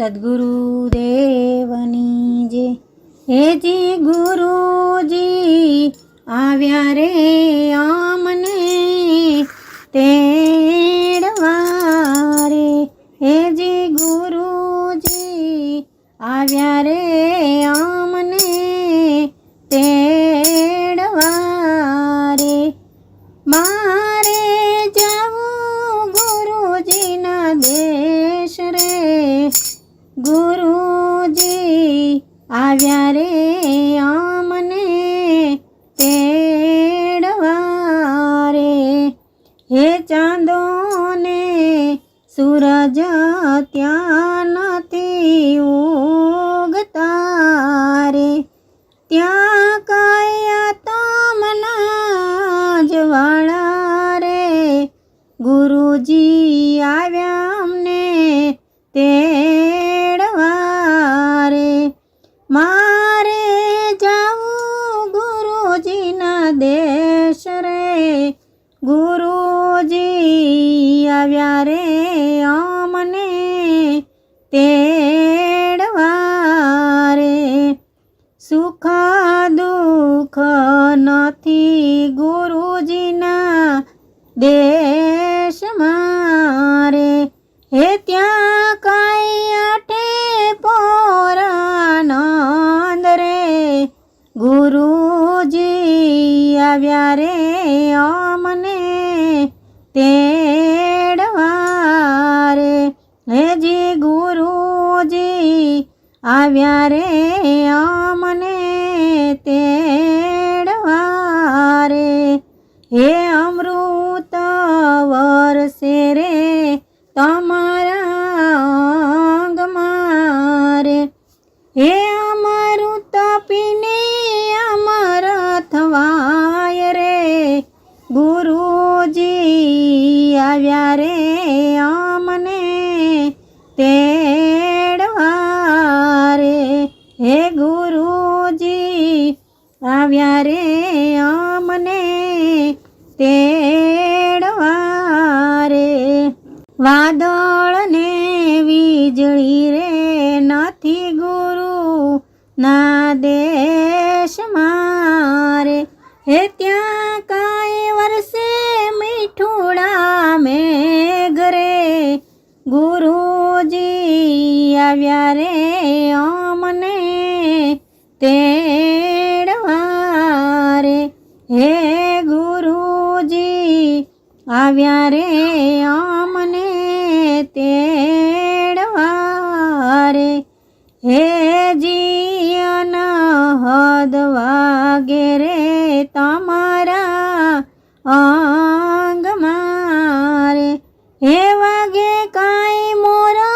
સદ્ગુરુદેવની જે હેજી ગુરુજી આવ્યા રે અમને તેડવા રે હેજી ગુરુજી આવ્યા રે અમને તેડવા રે મારે જાવું ગુરુજીના દેશ રે ગુરુજી આવ્યા રે અમને તેડવા રે હે ચાંદોને સૂરજ ત્યાં નથી ઉગતા રે ત્યાં કયા તમના જવાળા રે ગુરુજી આવ્યા અમને તેડવા રે મારે જાવું ગુરુજીના દેશ રે ગુરુજી આવ્યા રે અમને તેડવા રે સુખ દુઃખ નથી ગુરુજીના દેશમાં રે હે ત્યાં કાંઈ આઠે પોરાનંદ રે ગુરુજી આવ્યા રે અમને તેડવા રે હેજી ગુરુજી આવ્યા રે અમને તેડવા રે હે અમૃત વરસે રે તમારા અંગમાં રે હે અમૃત પીને અમર થવાય રે ગુરુજી આવ્યા રે અમને તેડવા રે હે ગુરુજી આવ્યા રે અમને તેડવા રે વાદળ ને વીજળી રે નથી ગુરુ ના દેશમાં રે હે ત્યાં કાંઈ વરસે મીઠુડા મેઘ રે ગુરુજી આવ્યા રે અમને તેડવા રે હે ગુરુજી આવ્યા રે અમને તેડવા રે હે જીયન હદ વાગે રે તમારા અંગમાં રે હે વાગે કાંઈ મોરલિયોના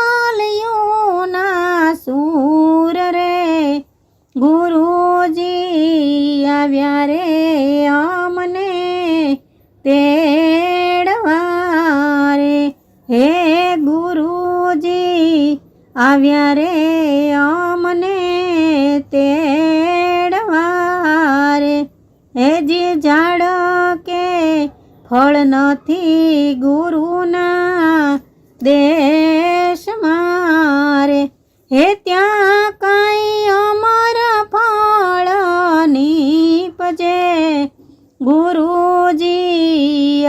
સૂર રે ગુરુજી આવ્યા રે અમને તેડવા રે હે ગુરુજી આવ્યા રે અમને તેડવા રે હે જે ઝાડ કે ફળ નથી ગુરુના દેશમાં રે હે ત્યાં કાંઈ અમર ફળ નીપજે ગુરુજી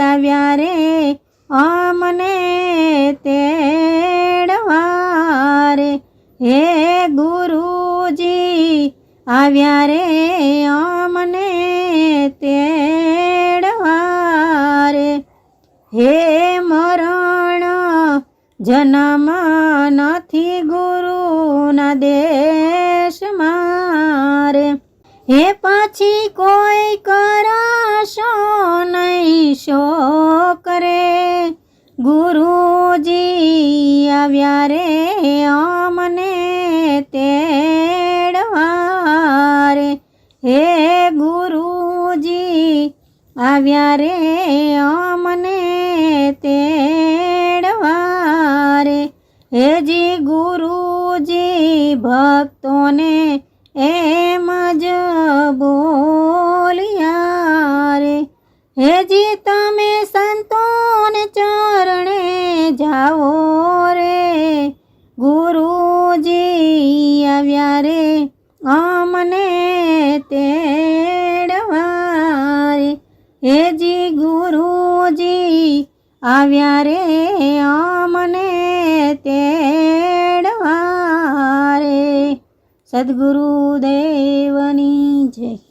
આવ્યા રે અમને તેડવા રે હે ગુરુજી આવ્યા રે અમને તેડવા રે હે મરણ જન્મ નથી ગુરુના દેશમાં રે હે પાછી કોઈ કરાશો નહીં શોક રે ગુરુજી આવ્યા રે અમને તેડવા રે હે ગુરુજી આવ્યા રે અમને તેડવા રે હેજી ગુરુજી ભક્તોને એમ જ બોલ્યા રે હેજી તમે સંતોને ચરણે જાઓ રે ગુરુ ગુરુજી આવ્યા રે અમને તેડવા રે. હેજી ગુરુજી આવ્યા રે અમને તેડવા રે. સદ્ગુરુદેવની જય.